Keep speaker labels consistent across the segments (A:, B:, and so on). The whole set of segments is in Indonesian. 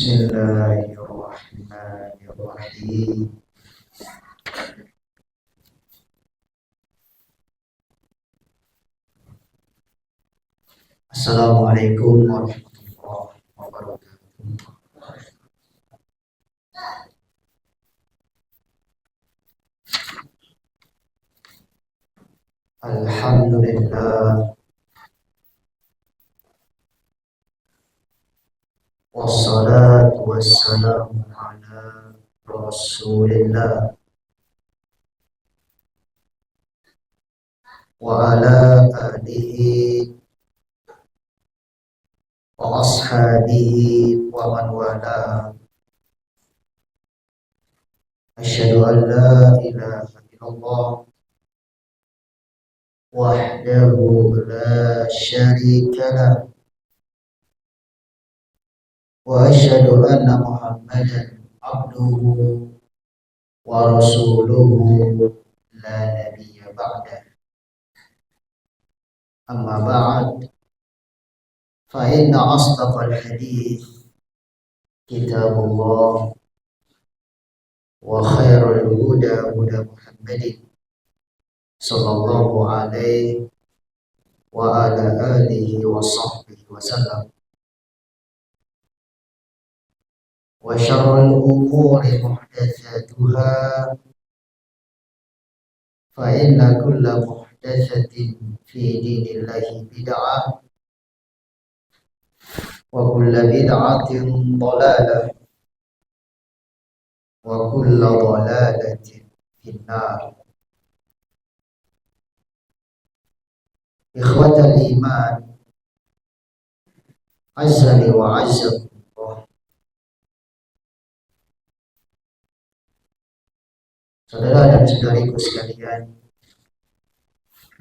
A: Bismillahirrahmanirrahim. Assalamualaikum warahmatullahi wabarakatuh. Alhamdulillah, wassalatu wassalamu ala Rasulillah wa ala alihi wa ashabihi wa man wala. Asyhadu an la ilaha illallah wahdahu la syarika lah wa asyhadu anna Muhammadan abduhu wa rasuluhu la nabiyya ba'da. Amma ba'd, fa inna asdaqal hadits kitabullah wa khairul huda huda Muhammadin sallallahu alaihi wa ala alihi wa sahbihi wa sallam. Wa syarrul umuri muhdatsatuha, fa inna kulla muhdatsatin fi dinillahi bid'ah wa kulla bid'atin dhalalah wa kulla dhalalatin finnar. Ikhwatal iman, azali wa azzakumullah. Saudara dan saudariku sekalian,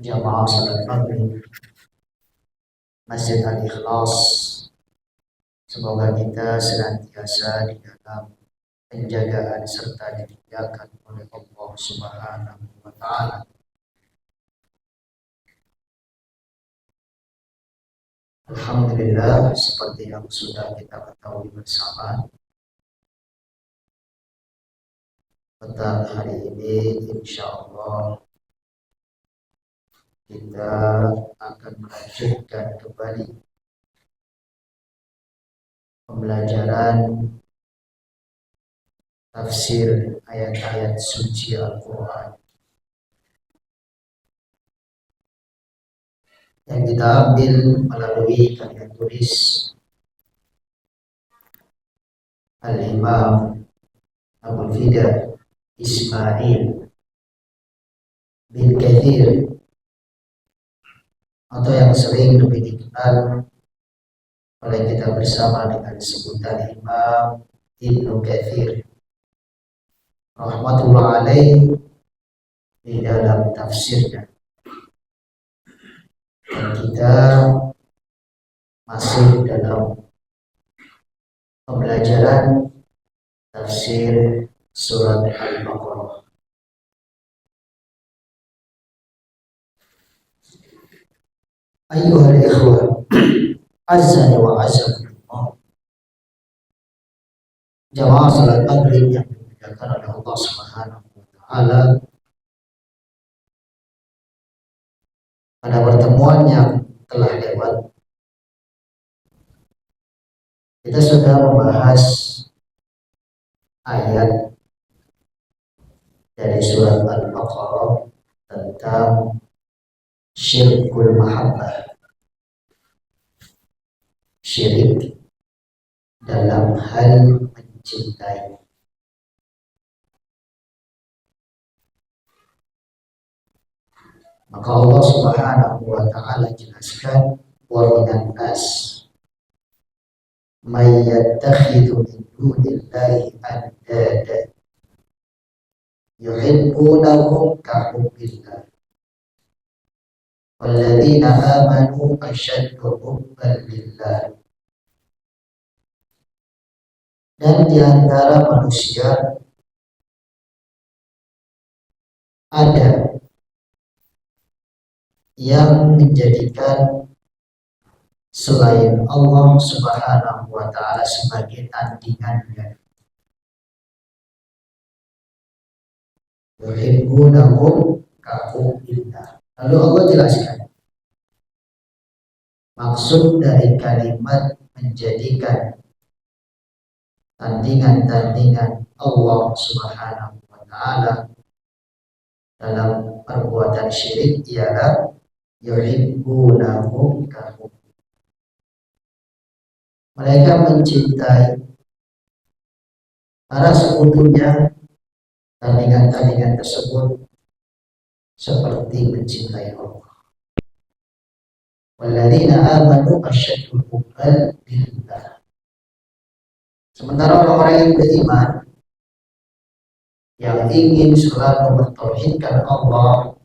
A: jamaah salat maghrib Masjid Al-Ikhlas, semoga kita senantiasa di dalam penjagaan serta dimuliakan oleh Allah Subhanahu wa Ta'ala. Alhamdulillah, seperti yang sudah kita ketahui bersama, pada hari ini insya Allah kita akan melanjutkan kembali pembelajaran tafsir ayat-ayat suci Al-Quran yang kita ambil melalui karya tulis Al-Imam Abul Fida Ismail bin Kathir, atau yang sering lebih dikenal oleh kita bersama dengan sebutan Imam Ibnu Kathir rahmatullah alaih di dalam tafsirnya. Dan kita masih dalam pembelajaran tafsir surat Al-Baqarah. Ayyuhal ikhwan, azza wa azakumullah. Jamaah salat maghrib yang dimuliakan oleh Allah Subhanahu wa Ta'ala, pada pertemuan yang telah lewat kita sudah membahas ayat dari surat Al-Baqarah tentang syirkul mahabbah, syirik dalam hal mencintai. Maka Allah Subhanahu wa Ta'ala jelaskan, wa minan nas may yattakhidhu min dunillahi andada yuhibbunahum ka hubbillah walladzina amanu ashaddu hubban lillah. Dan di antara manusia ada yang menjadikan selain Allah Subhanahu wa Ta'ala sebagai tandingannya. Yuhibbunahum kahubbillah. Lalu Allah jelaskan maksud dari kalimat menjadikan tandingan-tandingan Allah Subhanahu wa Ta'ala dalam perbuatan syirik ialah yuhibbunahum kahubbillah. Mereka mencintai para sekutunya, tandingan-tandingan tersebut seperti mencintai Allah. Walladzina amanu asyaddu hubban lillah. Sementara orang-orang yang beriman yang ingin selalu mentauhidkan Allah,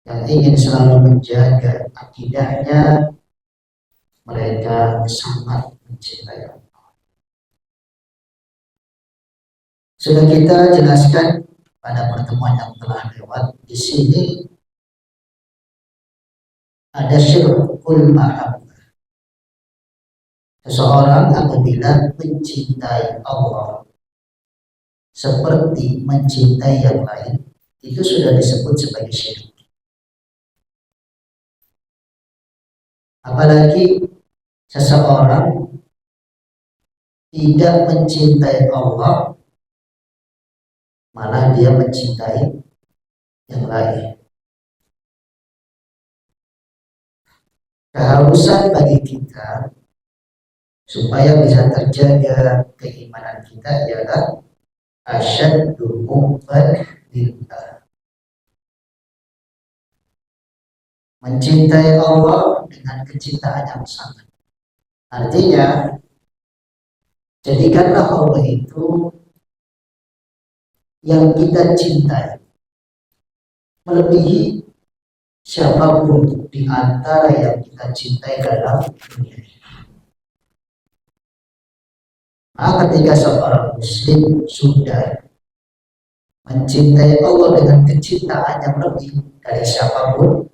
A: yang ingin selalu menjaga akidahnya, mereka sangat mencintai Allah. Sudah kita jelaskan pada pertemuan yang telah lewat, di sini ada syirkul mahabbah. Seseorang apabila mencintai Allah seperti mencintai yang lain, itu sudah disebut sebagai syirik. Apalagi seseorang tidak mencintai Allah, malah dia mencintai yang lain. Keharusan bagi kita supaya bisa terjaga keimanan kita ialah asyaddu hubban lillah. Mencintai Allah dengan kecintaan yang sangat. Artinya, jadikanlah Allah itu yang kita cintai melebihi siapapun di antara yang kita cintai dalam dunia. Maka ketika seorang muslim sudah mencintai Allah dengan kecintaan yang lebih dari siapapun,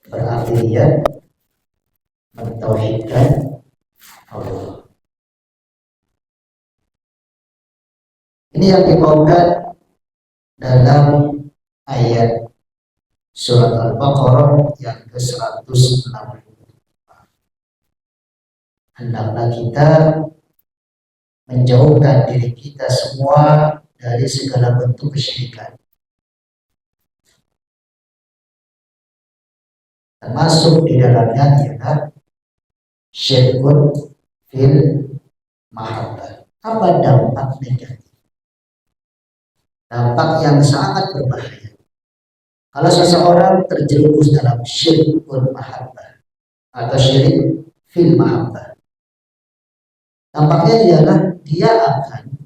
A: berarti dia mentauhidkan Allah. Ini yang dibawakan dalam ayat surat Al-Baqarah yang ke-160. Hendaklah kita menjauhkan diri kita semua dari segala bentuk kesyirikan, termasuk di dalamnya ialah syirkun fil mahabbah. Apa dampak negatif? Dampak yang sangat berbahaya kalau seseorang terjerumus dalam syirkun mahabbah atau syirik fil mahabbah. Dampaknya ialah dia akan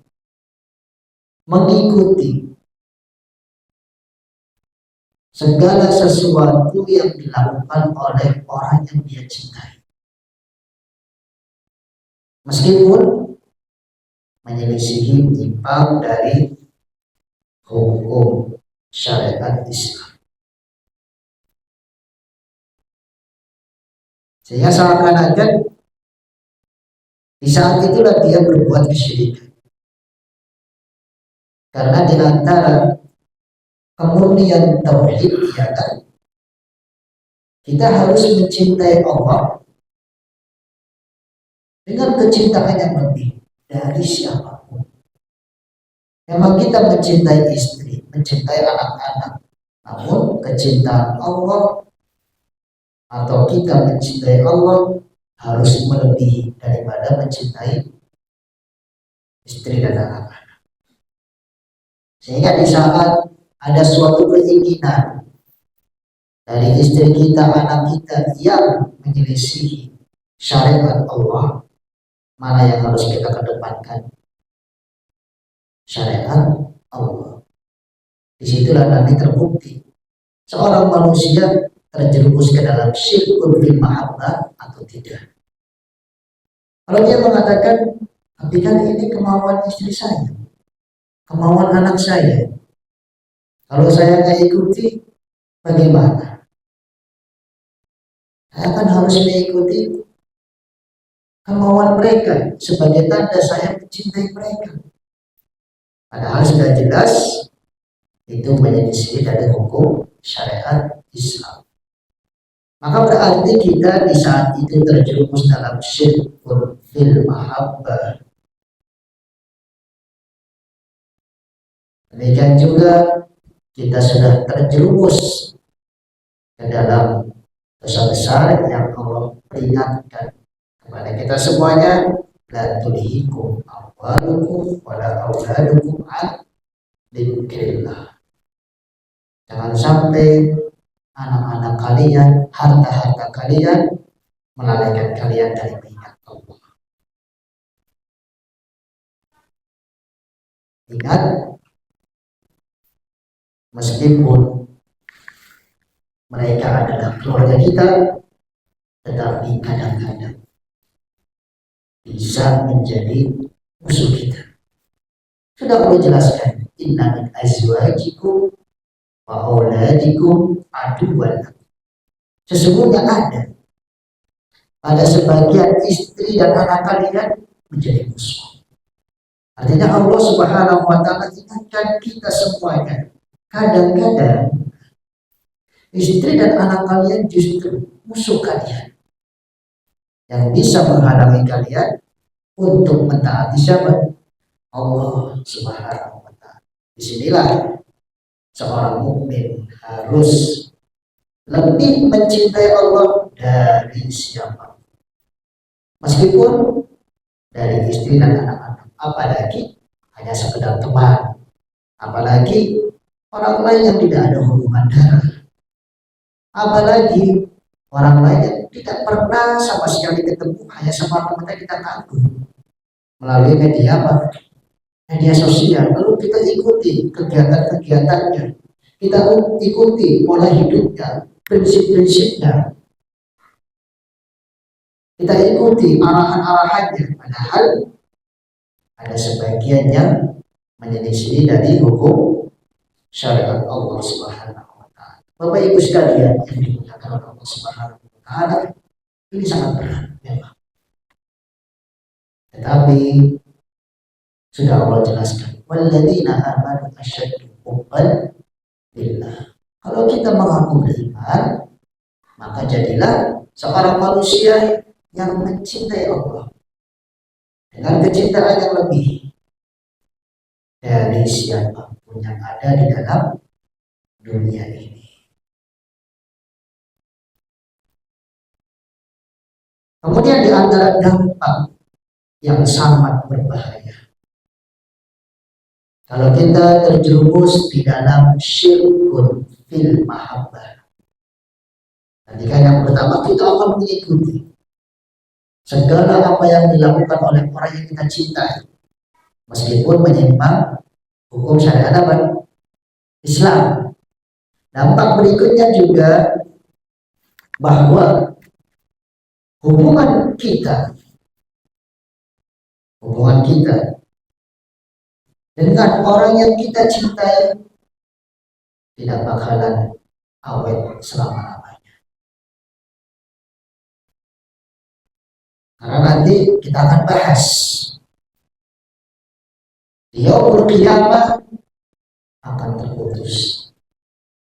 A: mengikuti segala sesuatu yang dilakukan oleh orang yang dia cintai, meskipun menyelisihi menyimpang dari hukum syariat Islam. Sehingga seakan-akan di saat itulah dia berbuat kesyirikan. Karena di antara kemurnian tauhid ialah kita harus mencintai Allah dengan kecintaan yang lebih dari siapapun. Memang kita mencintai istri, mencintai anak-anak, namun kecintaan Allah atau kita mencintai Allah harus melebihi daripada mencintai istri dan anak-anak. Sehingga di saat ada suatu keinginan dari istri kita, anak kita yang menyelisihi syariat Allah, mana yang harus kita kedepankan? Syariat Allah. Disitulah nanti terbukti seorang manusia terjerumus ke dalam syirkun fil mahabbah atau tidak. Kalau dia mengatakan, tapi kan ini kemauan istri saya, kemauan anak saya, kalau saya nggak ikuti, bagaimana? Saya kan harus mengikuti kemauan mereka sebagai tanda saya mencintai mereka. Padahal sudah jelas itu menyelisih dari hukum syariat Islam. Maka berarti kita di saat itu terjerumus dalam syirkul fil mahabbah. Demikian juga kita sudah terjerumus ke dalam dosa besar yang Allah peringatkan kepada kita semuanya, la tulhikum amwalukum wala auladukum an dzikrillah. Jangan sampai anak-anak kalian, harta-harta kalian melalaikan kalian dari mengingat Allah. Ingat, meskipun mereka adalah keluarga kita, tetapi kadang-kadang bisa menjadi musuh kita. Sudah perlu jelaskan, inna min azwajikum wa auladikum aduwwan. Sesungguhnya ada pada sebagian istri dan anak kalian menjadi musuh. Artinya Allah Subhanahu wa taala ingatkan kita semuanya. Kadang-kadang istri dan anak kalian justru musuh kalian yang bisa menghalangi kalian untuk mentaati siapa? Allah Subhanahu wa taala. Disinilah seorang mukmin harus lebih mencintai Allah dari siapa, meskipun dari istri dan anak-anak, apalagi hanya sekedar teman, apalagi orang lain yang tidak ada hubungan darah, apalagi orang lain yang tidak pernah sama sekali ketemu, hanya semata-mata kita kagum melalui media apa? Media sosial. Lalu kita ikuti kegiatan-kegiatannya, kita ikuti pola hidupnya, prinsip-prinsipnya, kita ikuti arahan-arahannya, padahal ada sebagian yang menyelisih dari hukum syariat Allah Subhanahu wa taala. Bapak Ibu sekalian yang dimuliakan oleh Allah Subhanahu wa taala, ini sangat berat memang. Tetapi sudah Allah jelaskan, walladzina amanu asyaddu hubban billah. Kalau kita mengaku beriman, maka jadilah seorang manusia yang mencintai Allah dengan kecintaan yang lebih dari siapapun yang ada di dalam dunia ini. Kemudian di antara dampak yang sangat berbahaya kalau kita terjerumus di dalam syirkun fil mahabbah. Tadi kan yang pertama, kita akan mengikuti segala apa yang dilakukan oleh orang yang kita cintai, meskipun menyimpang hukum syariat apa? Islam. Dampak berikutnya juga bahwa hubungan kita dengan orang yang kita cintai tidak bakalan awet selama-lamanya. Karena nanti kita akan bahas di yaumul qiyamah akan terputus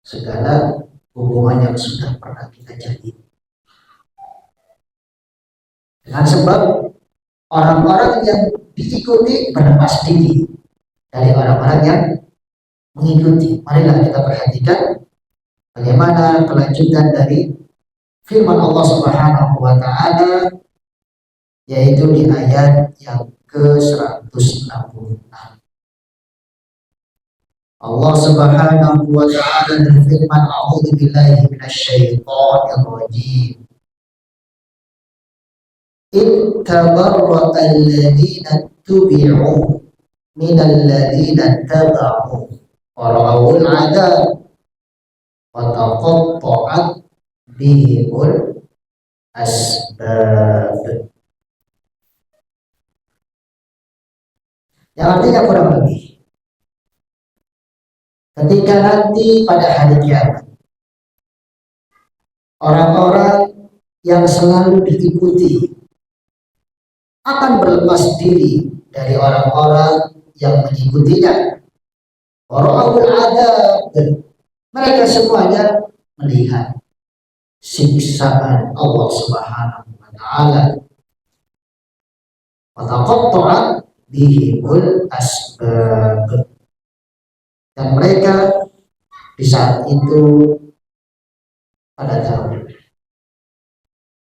A: segala hubungan yang sudah pernah kita jalin. Dengan sebab orang-orang yang diikuti berlepas diri dari orang-orang yang mengikuti. Marilah kita perhatikan bagaimana kelanjutan dari firman Allah Subhanahu wa taala, yaitu di ayat yang ke-166. Allah Subhanahu wa taala berfirman, a'udzu billahi minasyaitonir rajim. Ittabarra'a alladziina tubi'u minal ladziina taba'u wa ra'awul 'adzab wa taqatta'at bihimul asbab. Yang artinya kurang lebih, ketika nanti pada hari kiamat orang-orang yang selalu diikuti akan berlepas diri dari orang-orang yang mengikutinya. Orang adab, mereka semuanya melihat siksaan Allah Subhanahu wa taala. Fataqatta'a bihimul asbab. Dan mereka di saat itu pada tahu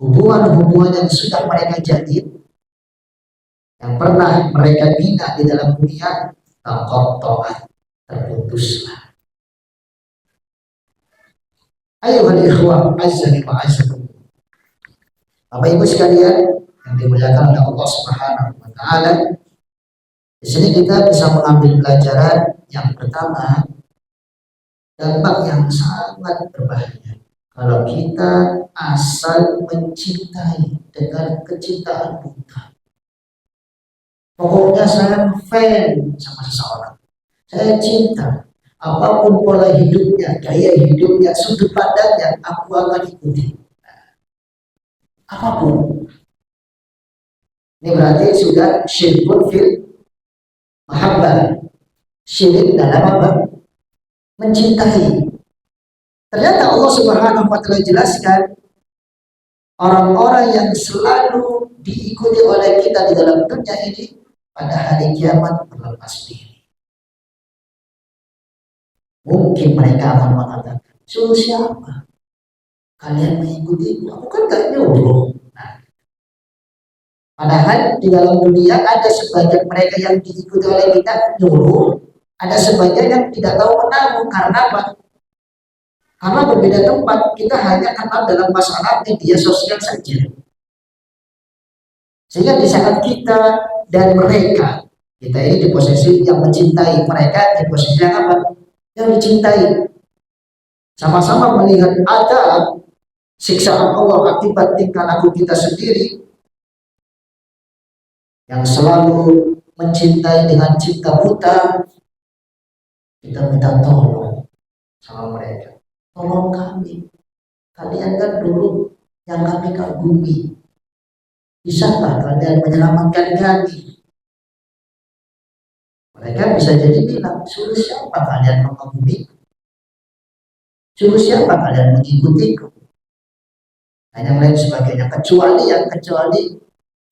A: hubungan-hubungan yang sudah mereka jalin, yang pernah mereka bina di dalam dunia, taqatta'a, terputuslah. Ayuhal ikhwah azzani wa azzakum. Bapak Ibu sekalian yang dimuliakan oleh Allah Subhanahu wa taala, di sini kita bisa mengambil pelajaran yang pertama, dampak yang sangat berbahaya kalau kita asal mencintai dengan kecintaan buta. Pokoknya saya fan sama seseorang, saya cinta, apapun pola hidupnya, gaya hidupnya, sudut pandangnya, aku akan ikuti. Apapun. Ini berarti sudah syirkun fil mahabbah. Syirik dalam apa? Mencintai. Ternyata Allah Subhanahu wa taala jelaskan orang-orang yang selalu diikuti oleh kita di dalam dunia ini pada hari kiamat berlepas diri. Mungkin mereka akan mengatakan, suruh siapa? Kalian mengikuti aku kan gak nyuruh. Nah, padahal di dalam dunia ada sebagian mereka yang diikuti oleh kita nyuruh, ada sebagian yang tidak tahu menahu. Karena apa? Karena berbeda tempat, kita hanya kenal dalam masalah media sosial saja. Sehingga di saat kita dan mereka, kita ini di posisi yang mencintai, mereka di posisi yang apa? Yang dicintai. Sama-sama melihat ada siksaan Allah akibat tingkah laku kita sendiri yang selalu mencintai dengan cinta buta. Kita minta tolong sama mereka, tolong kami, kalian kan dulu yang kami kagumi, bisakah kalian menyelamatkan kami? Mereka bisa jadi bilang, suruh siapa kalian mengagumi, suruh siapa kalian mengikutiku, dan yang lain sebagainya. Kecuali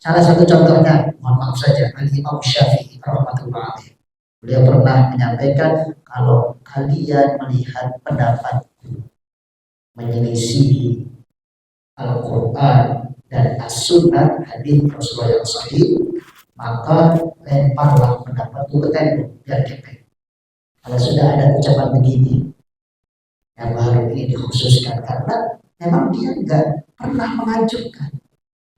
A: salah satu contohnya, mohon maaf saja, Al-Imam Syafi'i rahmatullah alaih. Beliau pernah menyampaikan, kalau kalian melihat pendapatku menyelisihi Al-Quran dan As-Sunnah, hadis Rasulullah yang sahih, maka lemparlah pendapatku ke tembok biar kepek. Kalau sudah ada ucapan begini, yang baru ini dikhususkan karena memang dia enggak pernah mengajukan.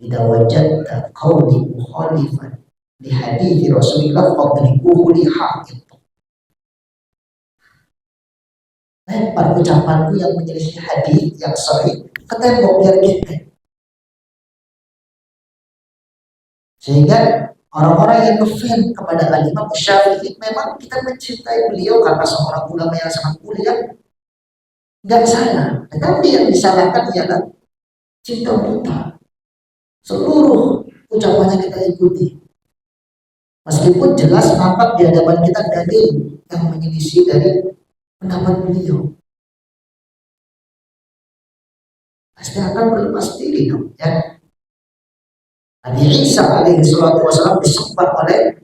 A: Idza wajadta qawli mukhalifan li hadithi Rasulillah fadribuhu li haqq. Lempar ucapanku yang menyelisih hadis yang sahih ke tembok biar gede. Sehingga orang-orang yang ngefans kepada Al-Imam Syafi'i, memang kita mencintai beliau karena seorang ulama yang sangat mulia, nggak salah. Tetapi yang disalahkan ialah cinta buta. Seluruh ucapannya kita ikuti, meskipun jelas nampak di hadapan kita dalil yang menyelisih dari pendapat beliau, pasti akan berlepas diri dong, ya. Nabi Isa alaihi salatu wasallam disembah oleh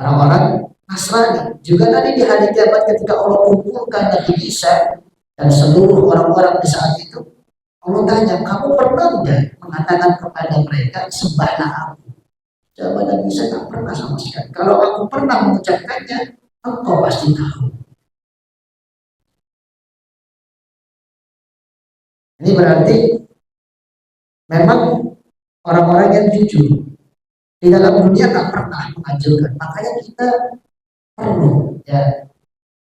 A: orang-orang Nasrani. Juga tadi di hari kiamat ketika Allah kumpulkan Nabi Isa dan seluruh orang-orang di saat itu, Allah tanya, kamu pernah enggak mengatakan kepada mereka sembahlah aku? Jawaban Nabi Isa, tak pernah sama sekali. Kalau aku pernah mengucapkannya, engkau pasti tahu. Ini berarti memang orang-orang yang jujur di dalam dunia tak pernah menganjurkan. Makanya kita perlu ya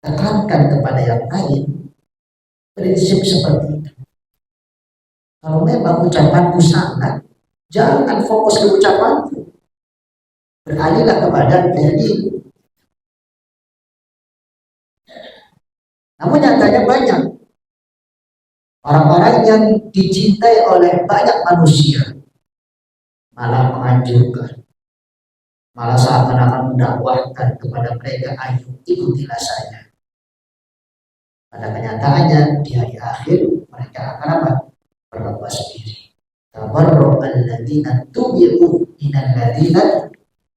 A: tekankan kepada yang lain prinsip seperti itu. Kalau memang ucapanku salah, jangan fokus ke ucapanku, beralihlah kepada dalil. Namun nyatanya banyak Orang-orang yang dicintai oleh banyak manusia malah menganjurkan, malah seakan-akan mendakwahkan kepada mereka, ayo ikutilah saya. Pada kenyataannya di hari akhir mereka akan apa? Berlepas diri. Tabarru alladziina tubi'u minal ladziina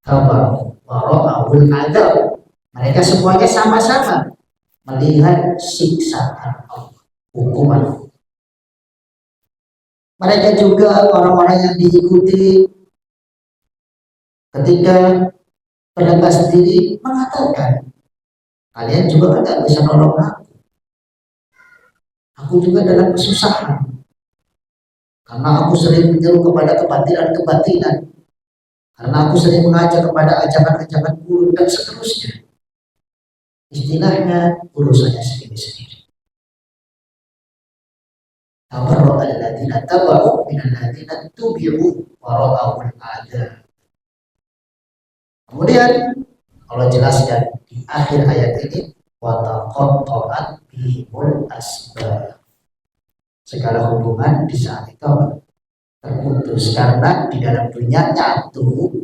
A: tabaru wa ra'awul adzab. Mereka semuanya sama-sama melihat siksaan Allah, hukuman. Mereka juga orang-orang yang diikuti ketika berlepas diri mengatakan, kalian juga kan tidak bisa nolong aku. Aku juga dalam kesusahan. Karena aku sering menyeru kepada kebatilan-kebatilan. Karena aku sering mengajak kepada ajakan-ajakan buruk dan seterusnya. Istilahnya urusannya sendiri-sendiri. Tabarra alladziina taba'u minal ladziina tubi'u wa ra'awul adzab. Kemudian Allah jelaskan di akhir ayat ini, wa taqatta'at bihimul asbab. Segala hubungan di saat itu terputus karena di dalam dunia nyatu,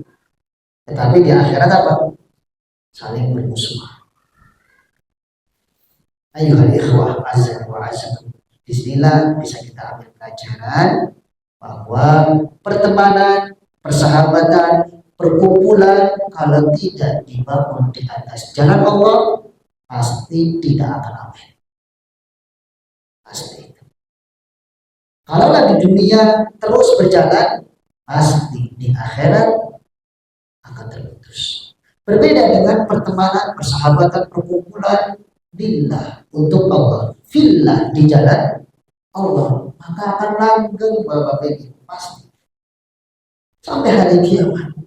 A: tetapi di akhirat apa? Saling bermusuhan. Ayuhal ikhwah azza wa azza. Bismillah bisa kita ambil pelajaran bahwa pertemanan, persahabatan, perkumpulan kalau tidak dibangun di atas jalan Allah pasti tidak akan aman. Pasti. Kalau di dunia terus berjalan, pasti di akhirat akan terputus. Berbeda dengan pertemanan, persahabatan, perkumpulan billah untuk Allah, fillah di jalan Allah, maka akan langgeng bapak ibu pasti sampai hari kiamat.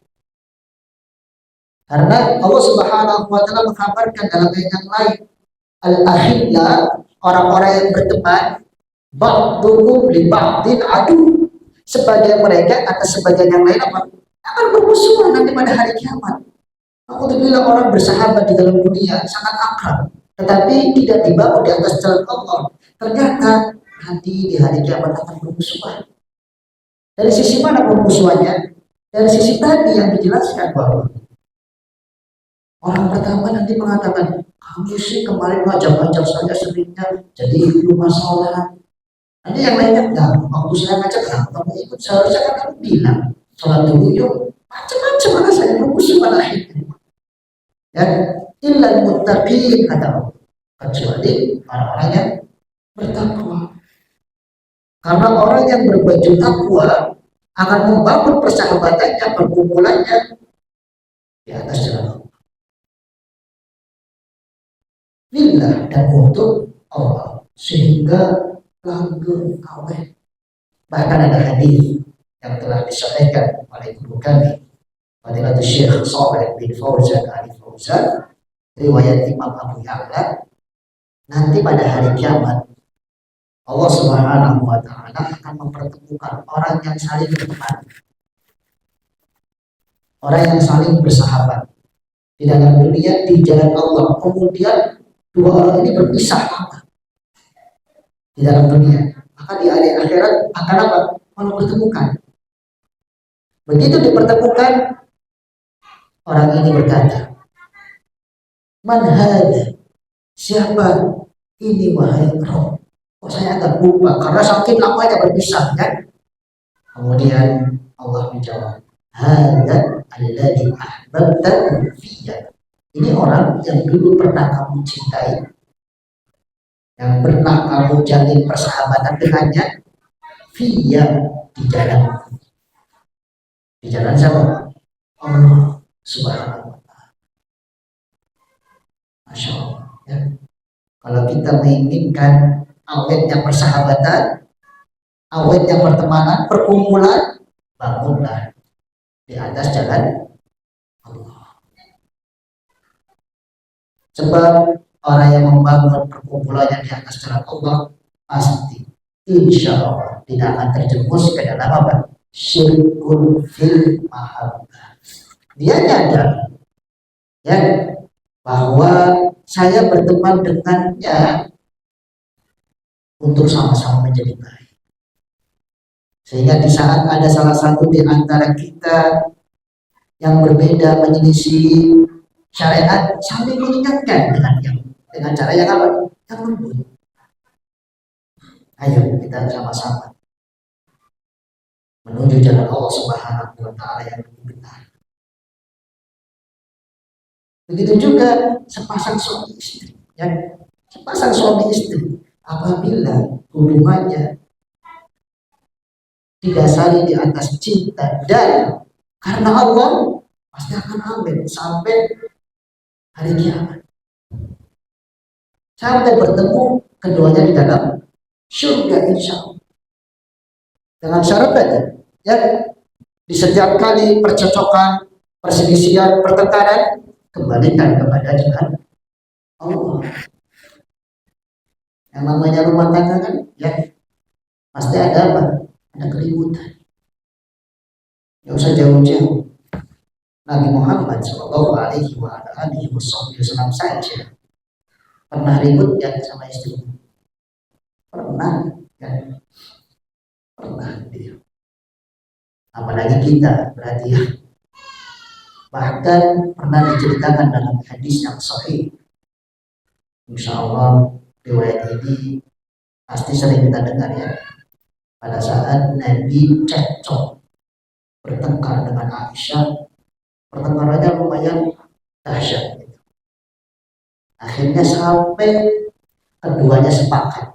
A: Karena Allah Subhanahu wa taala mengkabarkan dalam ayat yang lain, al-akhilla, orang-orang yang berteman, ba'duhum li ba'din adu. Sebagian mereka atas sebagian yang lain apa? Akan bermusuhan nanti pada hari kiamat. Alhamdulillah orang bersahabat di dalam dunia sangat akrab, tetapi tidak dibangun di atas jalan Allah. Ternyata nanti di hari kiamat akan bermusuhan. Dari sisi mana bermusuhannya? Dari sisi tadi yang dijelaskan bahwa orang pertama nanti mengatakan, kamu sih kemarin ngajak-ngajak saja seringnya, jadi itu masalah. Nanti yang lainnya enggak, waktu saya ngajak kamu ikut, seharusnya kan kamu bilang, sholat dulu yuk, macam-macam alasannya bermusuhan akhirnya. Ya, illal muttaqin kata Allah, kecuali orang-orang yang bertakwa. Karena orang yang berbaju takwa akan membangun persahabatannya, perkumpulannya di atas jalan Allah. Lillah dan untuk Allah, sehingga langgeng awet. Bahkan ada hadis yang telah disahihkan oleh guru kami, Fadilatul Syekh Shalih bin Fauzan Al-Fauzan, riwayat Imam Abu Ya'la, nanti pada hari kiamat Allah Subhanahu wa taala akan mempertemukan orang yang saling berteman, orang yang saling bersahabat di dalam dunia di jalan Allah. Kemudian dua orang ini berpisah lama di dalam dunia, maka di hari akhirat akan apa? Mempertemukan. Begitu dipertemukan, orang ini berkata, man hada, siapa ini wahai Rob? Oh, saya agak lupa karena saking lamanya berpisah kan. Kemudian Allah menjawab, hada alladhi ahbabta fiyya. Ini orang yang dulu pernah kamu cintai, yang pernah kamu jalin persahabatan dengannya, fiyya, di jalan. Di jalan siapa? Allah Subhanahu wa ta'ala. Masya Allah ya. Kalau kita menginginkan awetnya persahabatan, awetnya pertemanan, perkumpulan, bangunlah di atas jalan Allah. Sebab orang yang membangun perkumpulannya di atas jalan Allah pasti insya Allah tidak akan terjerumus ke dalam apa? Syirkul fil mahabbah. Dia nyadar ya bahwa saya berteman dengannya untuk sama-sama menjadi baik. Sehingga di saat ada salah satu di antara kita yang berbeda menyelisih syariat, sambil mengingatkan dengan cara yang apa? Yang lembut. Ayo kita sama-sama menuju jalan Allah Subhanahu wa taala yang lebih benar. Begitu juga sepasang suami istri, ya. Sepasang suami istri apabila hubungannya didasari di atas cinta dan karena Allah, pasti akan amin sampai hari kiamat. Sampai bertemu keduanya di dalam surga insya Allah. Dengan syarat aja, ya, di setiap kali percocokan, perselisihan, pertengkaran, kembalikan kepada Tuhan Allah. Yang namanya rumah tangga kan, ya pasti ada apa? Ada keributan. Yang usah jauh-jauh. Nabi Muhammad Shallallahu Alaihi Wasallam saja pernah ribut ya sama istri. Pernah, ya. Pernah dia. Apalagi kita berarti ya. Bahkan pernah diceritakan dalam hadis yang sahih. Insya Allah riwayat ini pasti sering kita dengar ya. Pada saat Nabi cekcok bertengkar dengan Aisyah, pertengkarannya lumayan dahsyat. Akhirnya sampai keduanya sepakat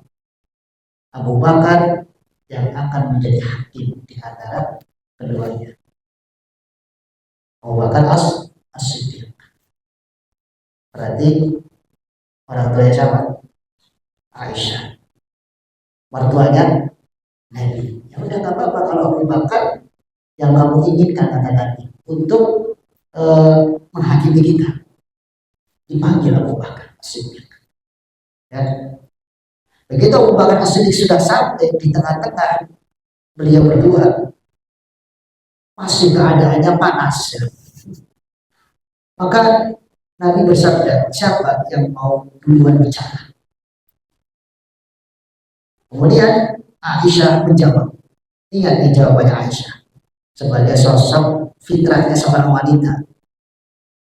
A: Abu Bakar yang akan menjadi hakim di antara keduanya. Abu Bakar as-Siddiq. Berarti orang tuanya siapa? Aisyah. Mertuanya Nabi. Ya udah nggak apa-apa kalau Abu Bakar yang kamu inginkan kata Nabi untuk menghakimi kita. Dipanggil Abu Bakar as-Siddiq. Ya. Begitu Abu Bakar as-Siddiq sudah sampai di tengah-tengah beliau berdua, masih keadaannya panas. Ya. Maka Nabi bersabda, siapa yang mau duluan bicara? Kemudian Aisyah menjawab. Ingat nih jawabannya Aisyah. Sebagai sosok fitrahnya seorang wanita.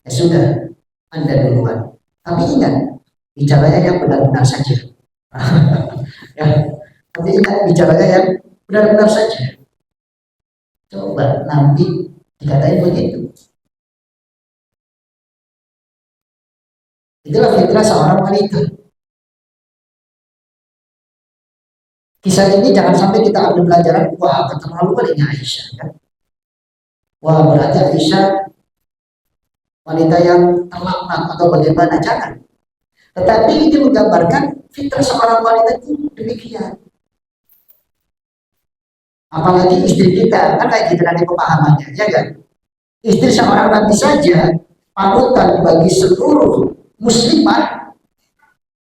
A: Ya sudah, Anda duluan. Tapi ingat, bicaranya yang benar-benar saja. Ya, tapi ingat bicaranya yang benar-benar saja. Coba Nabi dikatain begitu. Itulah fitrah seorang wanita. Kisah ini jangan sampai kita ambil pelajaran, wah keterlaluan ini Aisyah. Kan? Wah berarti Aisyah wanita yang terlaknat atau bagaimana, jangan. Tetapi ini menggambarkan fitrah seorang wanita itu demikian. Apalagi istri kita, kan kayak gitu nanti pemahamannya, ya kan? Istri seorang nabi saja panutan bagi seluruh muslimat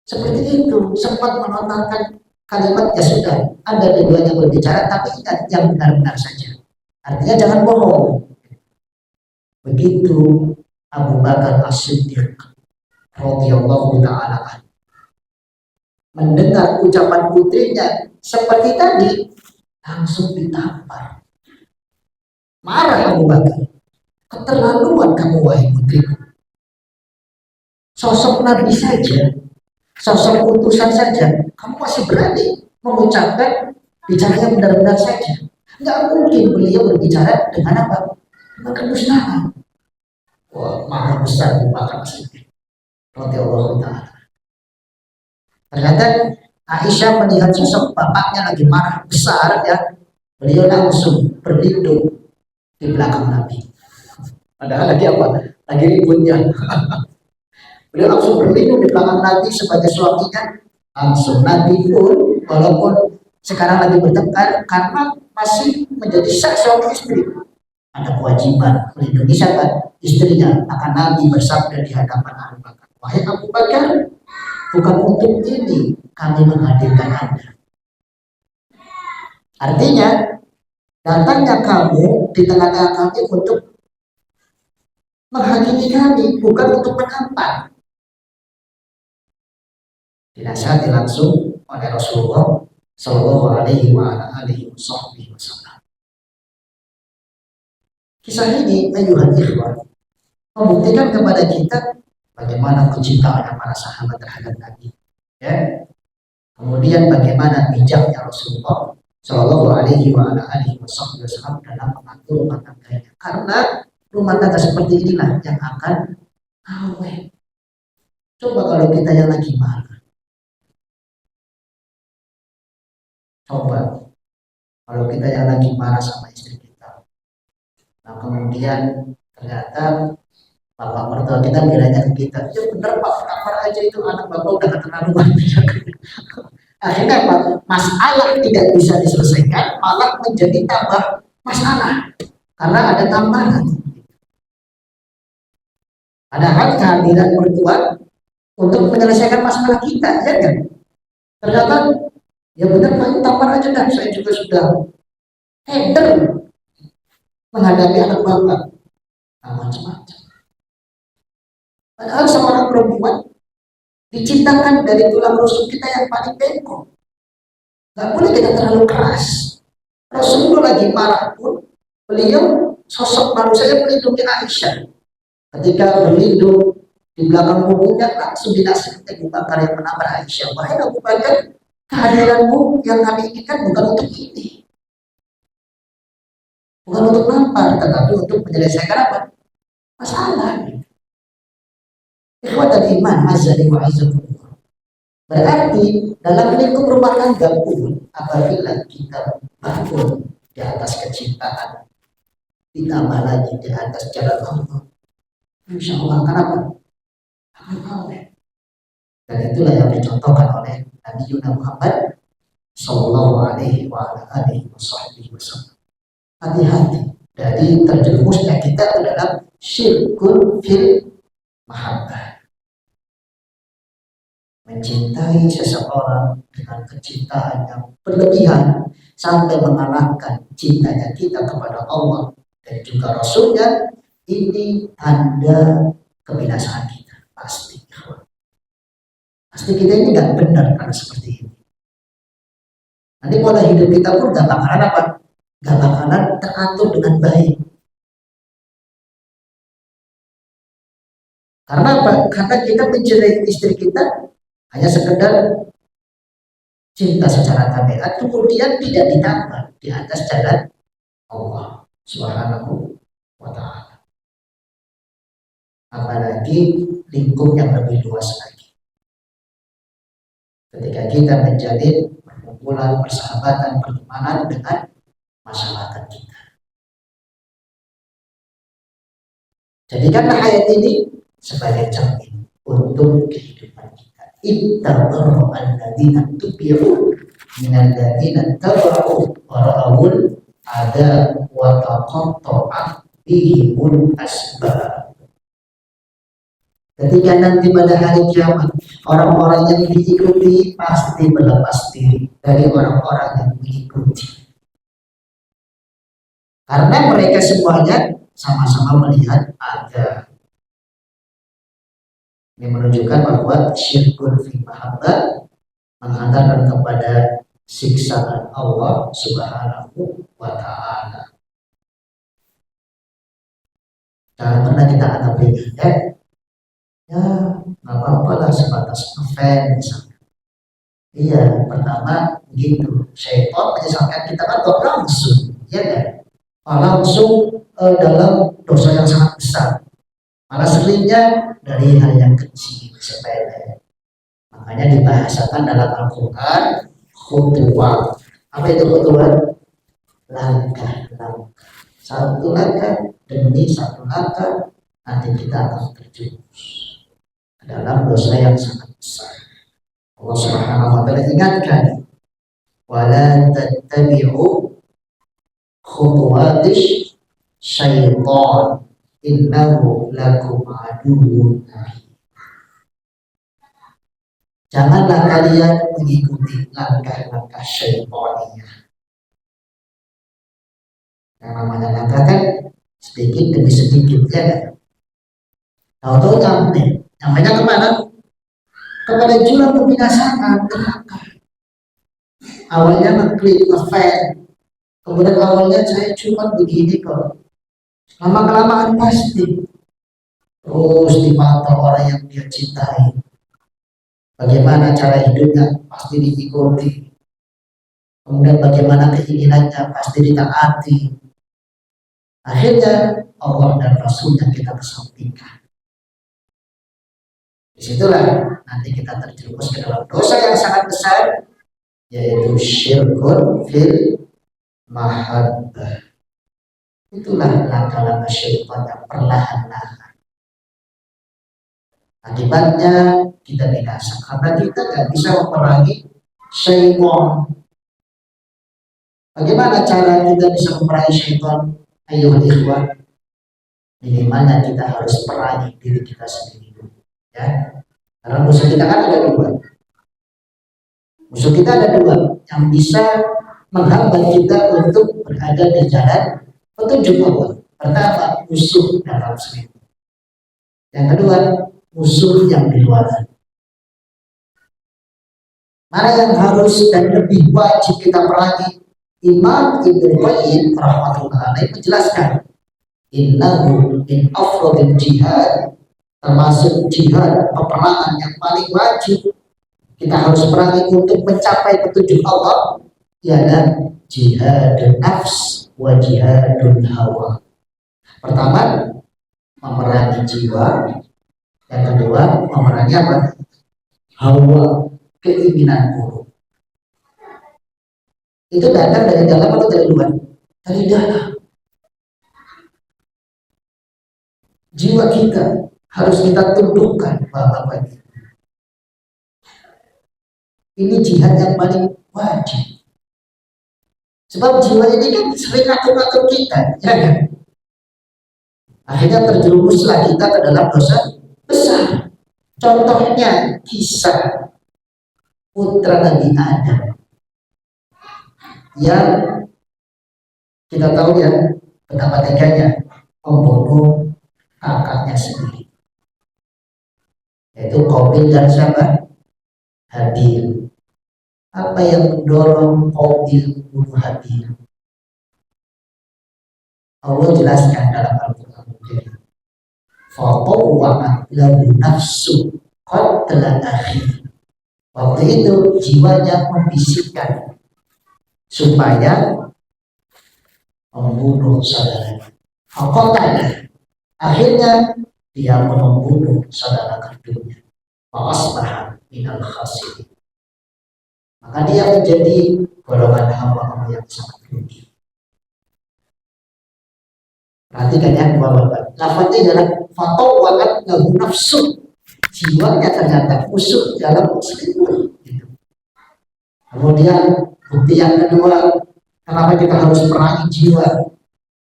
A: seperti itu, sempat melontarkan kalimat ya sudah, Anda keduanya berbicara, tapi ingat yang benar-benar saja. Artinya jangan bohong. Begitu Abu Bakar as-Siddiq radhiyallahu taala mendengar ucapan putrinya seperti tadi, langsung ditampar. Marah Abu Bakar. Keterlaluan kamu wahai putriku. Sosok nabi saja, sosok utusan saja, kamu masih berani mengucapkan bicara yang benar-benar saja. Nggak mungkin beliau berbicara dengan apa? Dengan kedustaan. Wah, marah besar Abu Bakar as-Siddiq radhiyallahu taala. Ternyata Aisyah melihat sosok bapaknya lagi marah besar ya, beliau langsung berlindung di belakang Nabi. Padahal lagi apa? Lagi ributnya. Beliau langsung berlindung di belakang Nabi sebagai suaminya. Langsung Nabi pun walaupun sekarang lagi bertengkar karena masih menjadi sah suami istri, ada kewajiban melindungi siapa? Istrinya. Akan Nabi bersabda di hadapan Abu Bakar, wahai Abu Bakar, bukan untuk ini kami menghadirkan Anda. Artinya datangnya kamu di tengah-tengah kami untuk menghakimi kami, bukan untuk menampar. Dinasihati langsung oleh Rasulullah Shallallahu Alaihi Wasallam. Kisah ini, ayuhal ikhwan, membuktikan kepada kita bagaimana kecintaan para sahabat terhadap Nabi. Ya. Kemudian bagaimana bijaknya Rasulullah Shallallahu Alaihi Wasallam dalam mengatur rumah tangganya. Karena rumah tangga seperti inilah yang akan awet. Coba kalau kita yang lagi marah. Coba kalau kita yang lagi marah sama istri kita. Nah kemudian ternyata bapak mertua kita bilangnya ke kita, ya bener pak, kamar aja itu anak bapak udah keterlaluan. Akhirnya apa? Masalah tidak bisa diselesaikan, malah menjadi tambah masalah karena ada tambahan. Padahal kehadiran mertua untuk menyelesaikan masalah kita, ya kan? Ternyata ya benar pak, tampar aja dah. Saya juga sudah header menghadapi anak bapak, macam-macam. Padahal seorang perempuan diciptakan dari tulang rusuk kita yang paling bengkok. Gak boleh kita terlalu keras. Rasulullah lagi marah pun, beliau sosok manusia melindungi Aisyah. Ketika berlindung di belakang punggungnya, langsung dinasihatkan Abu Bakar yang menamar Aisyah. Wahai Abu Bakar, kehadiranmu yang kami inginkan bukan untuk ini, bukan untuk nampar, tetapi untuk menyelesaikan apa? Masalah. Ikhwatan iman, azani wa azakumullah. Berarti dalam lingkup rumah tangga pun, apabila kita bangun di atas kecintaan, ditambah lagi di atas jalan Allah, insya Allah akan apa? Akan awet. Dan itulah yang dicontohkan oleh Nabi Muhammad Sallallahu Alaihi Wasallam. Hati-hati dari terjerumusnya kita dalam syirkun fil mahabbah. Mencintai seseorang dengan kecintaan yang berlebihan sampai mengalahkan cintanya kita kepada Allah dan juga Rasulnya, ini tanda kebinasaan kita. Pasti kita ini gak benar karena seperti ini. Nanti pola hidup kita pun gak bakalan apa? Gak bakalan teratur dengan baik. Karena apa? Karena kita mencintai istri kita hanya sekedar cinta secara tabiat, kemudian tidak ditambah di atas jalan Allah Subhanahu wa Ta'ala. Apalagi lingkup yang lebih luas lagi. Ketika kita menjalin perkumpulan, persahabatan, pertemanan dengan masyarakat kita. Jadikanlah ayat ini sebagai cermin untuk kehidupan kita. Ittabaru alladzina tubi'u minal ladzina taba'u wa ra'awul ada wa taqatta'at bihimul asbab. Ketika nanti pada hari kiamat, orang-orang yang diikuti pasti berlepas diri dari orang-orang yang mengikuti. Karena mereka semuanya sama-sama melihat ada. Ini menunjukkan bahwa syirkun fi mahabbah menghantarkan kepada siksaan Allah Subhanahu wa Ta'ala. Jangan pernah kita anggap ringan, ya nggak apa-apa lah sebatas ngefans misalnya. Iya, pertama begitu. Syaitan menyesatkan kita kan kok langsung, ya kan? Langsung dalam dosa yang sangat besar. Malah seringnya dari hal yang kecil, sepele. Makanya dibahasakan dalam Al-Quran khutwah. Apa itu khutwah? Langkah. Satu langkah demi satu langkah nanti kita akan terjerumus dalam dosa yang sangat besar. Allah Subhanahu wa Ta'ala ingatkan, wala tattabi'u khutuwatis syaitan innahu lakum aduwwun. Janganlah kalian mengikuti langkah-langkah syaitannya. Yang namanya langkah kan sedikit demi sedikit, ya kan? Tahu-tahu nyampe. Nyampainya kemana? Kepada jurang kebinasaan, neraka. Awalnya ngeklik, ngefan, kemudian awalnya saya cuma begini kok. Lama-kelamaan pasti terus dipantau orang yang dia cintai. Bagaimana cara hidupnya pasti diikuti. Kemudian bagaimana keinginannya pasti ditaati. Akhirnya Allah dan Rasulnya kita kesampingkan. Disitulah nanti kita terjerumus ke dalam dosa yang sangat besar, yaitu syirkun fil mahabbah. Itulah langkah-langkah syaitan yang perlahan-lahan. Akibatnya kita binasa karena kita tidak bisa memerangi syaitan. Bagaimana cara kita bisa memerangi syaitan? Ayo ikhwan, minimalnya kita harus perangi diri kita sendiri, ya. Karena musuh kita kan ada dua. Musuh kita ada dua yang bisa menghambat kita untuk berada di jalan petunjuk Allah. Pertama, musuh dalam sendiri. Yang kedua, musuh yang di luar. Mana yang harus dan lebih wajib kita perangi? Imam Ibnu Qayyim rahmatullah alaih menjelaskan, innahu min afrodil jihad, termasuk jihad peperangan yang paling wajib kita harus perangi untuk mencapai petunjuk Allah, ialah jihadun nafs wa jihadun hawa. Pertama, memerangi jiwa. Yang kedua, memerangi apa? Hawa, keinginan buruk. Itu datang dari dalam atau dari luar? Dari dalam. Jiwa kita harus kita tundukkan, Bapak-Bapak. Ini jihad yang paling wajib. Sebab jiwa ini kan sering ngatur-ngatur kita, ya kan? Akhirnya terjerumuslah kita ke dalam dosa besar. Contohnya kisah putra Nabi Adam yang kita tahu ya betapa teganya membunuh kakaknya sendiri, yaitu Qabil dan siapa? Habil. Apa yang mendorong Qabil membunuh Habil? Allah jelaskan dalam Al-Quran Al-Karim. Fatawwa'at lahu nafsu qatla akhi. Waktu itu jiwanya membisikkan supaya membunuh saudaranya. Faqatala. Akhirnya dia membunuh saudara kandungnya. Fa'asbaha minal khasirin. Maka dia menjadi golongan hamba yang sangat rugi. Perhatikan ya Bapak-Bapak. Lafaznya adalah fatawwa'at lahu nafsu. Jiwanya ternyata musuh dalam selingkuh. Gitu. Kemudian bukti yang kedua, kenapa kita harus memerangi jiwa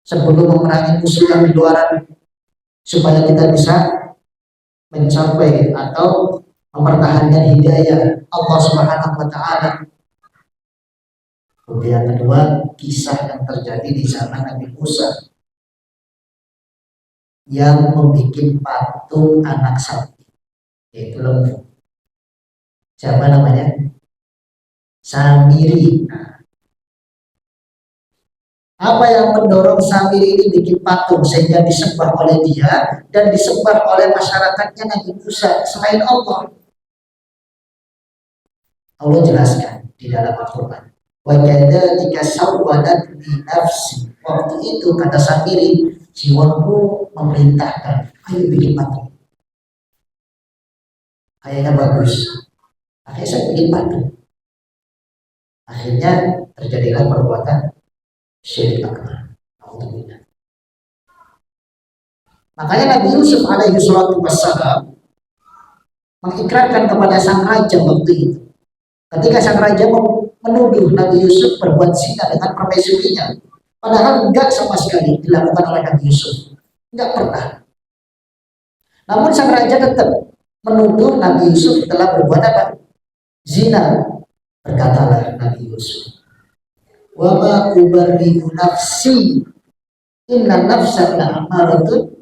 A: sebelum memerangi musuh yang di luar, supaya kita bisa mencapai atau mempertahankan hidayah Allah Subhanahu wa taala. Kemudian kedua, kisah yang terjadi di zaman Nabi Musa yang membuat patung anak sapi, yaitu lembu. Siapa namanya? Samiri. Apa yang mendorong Samiri ini bikin patung sehingga disembah oleh dia dan disembah oleh masyarakatnya Nabi Musa selain Allah? Allah jelaskan di dalam Al-Quran. Wa kadzalika sawwalat li nafsi. Waktu itu kata Samiri, jiwaku memerintahkan, ayo bikin patung. Kayaknya bagus. Akhirnya saya bikin patung. Akhirnya terjadilah perbuatan syirik akbar. Makanya Nabi Yusuf alaihi salatu wassalam mengikrarkan kepada sang raja waktu itu. Ketika sang raja menuduh Nabi Yusuf berbuat zina dengan permaisurinya, padahal enggak sama sekali dilakukan oleh Nabi Yusuf, enggak pernah. Namun sang raja tetap menuduh Nabi Yusuf telah berbuat apa? Zina. Berkatalah Nabi Yusuf, wa ma ubarri'u nafsi inna nafsa la'amaratun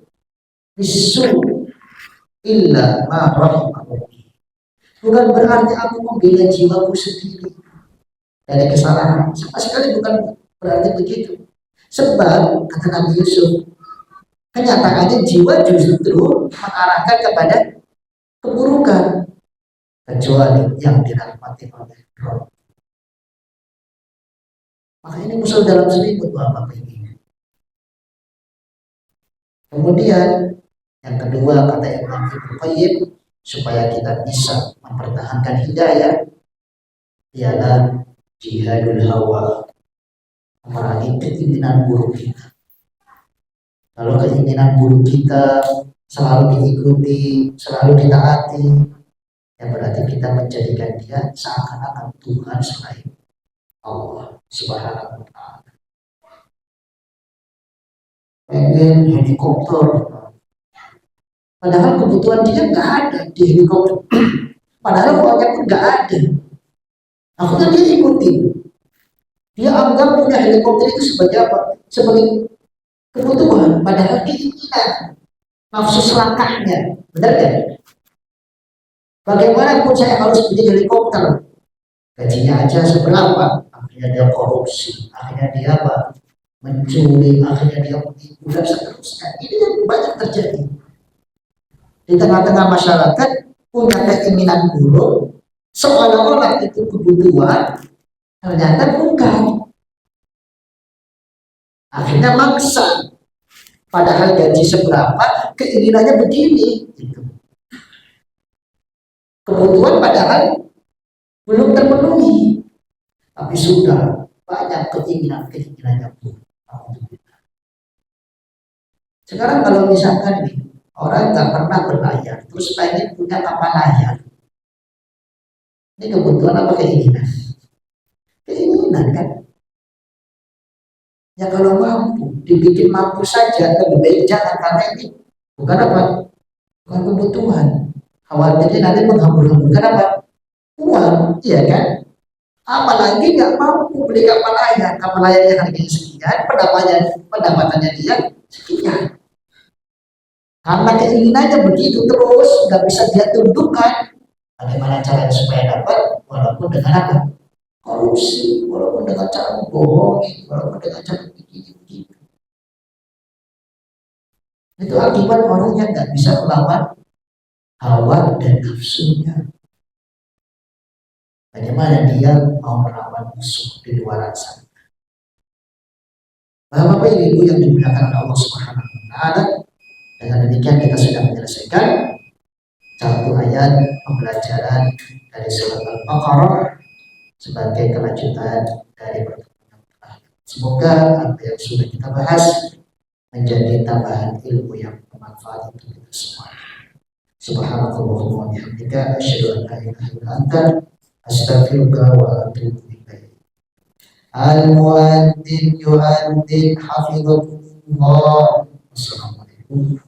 A: bisu illa ma rahimah. Bukan berarti aku membela jiwaku sendiri. dari kesalahan. Sama sekali bukan berarti begitu. Sebab kata Nabi Yusuf, kenyataannya jiwa justru mengarahkan kepada keburukan, kecuali yang dirahmati oleh Roh. Maka ini musuh dalam selimut Bapak ini. Kemudian yang kedua kata Imam Ibnu Qayyim, supaya kita bisa mempertahankan hidayah ialah jihadul hawa, memerangi keinginan buruk kita. Kalau keinginan buruk kita selalu diikuti, selalu ditaati, ya berarti kita menjadikan dia seakan-akan Tuhan selain Allah Subhanahu wa Ta'ala. Pengen helikopter, padahal kebutuhan dia nggak ada di helikopter. Padahal uangnya pun nggak ada. Akhirnya dia ikuti. Dia anggap punya helikopter itu sebagai apa? Sebagai kebutuhan. Padahal keinginan, nafsu selangkahnya. Benar kan? Bagaimanapun saya harus beli helikopter, gajinya aja seberapa? Akhirnya dia korupsi. Akhirnya dia apa? Mencuri. Akhirnya dia menipu dan seterusnya. Ini yang banyak terjadi. Di tengah-tengah masyarakat punya keinginan buruk, seolah-olah itu kebutuhan, ternyata bukan. Akhirnya maksa, padahal gaji seberapa, keinginannya begini. Gitu. Kebutuhan padahal belum terpenuhi, tapi sudah banyak keinginan-keinginannya buruk. Sekarang kalau misalkan nih, orang nggak pernah berlayar, terus pengen punya kapal layar. Ini kebutuhan apa keinginan? Keinginan kan? Ya kalau mampu, dibikin mampu saja, lebih baik jangan, karena ini bukan apa? Bukan kebutuhan. Khawatirnya nanti menghambur-hamburkan apa? Uang, iya kan? Apalagi nggak mampu beli kapal layar yang harganya sekian, pendapatannya dia sekian. Karena keinginannya begitu terus, nggak bisa dia tundukkan. Bagaimana caranya supaya dapat? Walaupun dengan apa? Korupsi, walaupun dengan cara membohongi, walaupun dengan cara begini. Itu akibat orang yang nggak bisa melawan hawa dan nafsunya. Bagaimana dia mau melawan musuh di luar sana? Bapak Ibu yang dimuliakan oleh Allah Subhanahu wa Ta'ala, dengan demikian kita sudah menyelesaikan satu ayat pembelajaran dari surat Al-Baqarah sebagai kelanjutan dari pertemuan terakhir. Semoga apa yang sudah kita bahas menjadi tambahan ilmu yang bermanfaat untuk kita semua. Subhanallahumma wa bihamdika asyhadu an la ilaha illa anta astaghfiruka wa atubu ilaik. Al-muadzin yu'adzin hafizakumullah. Assalamualaikum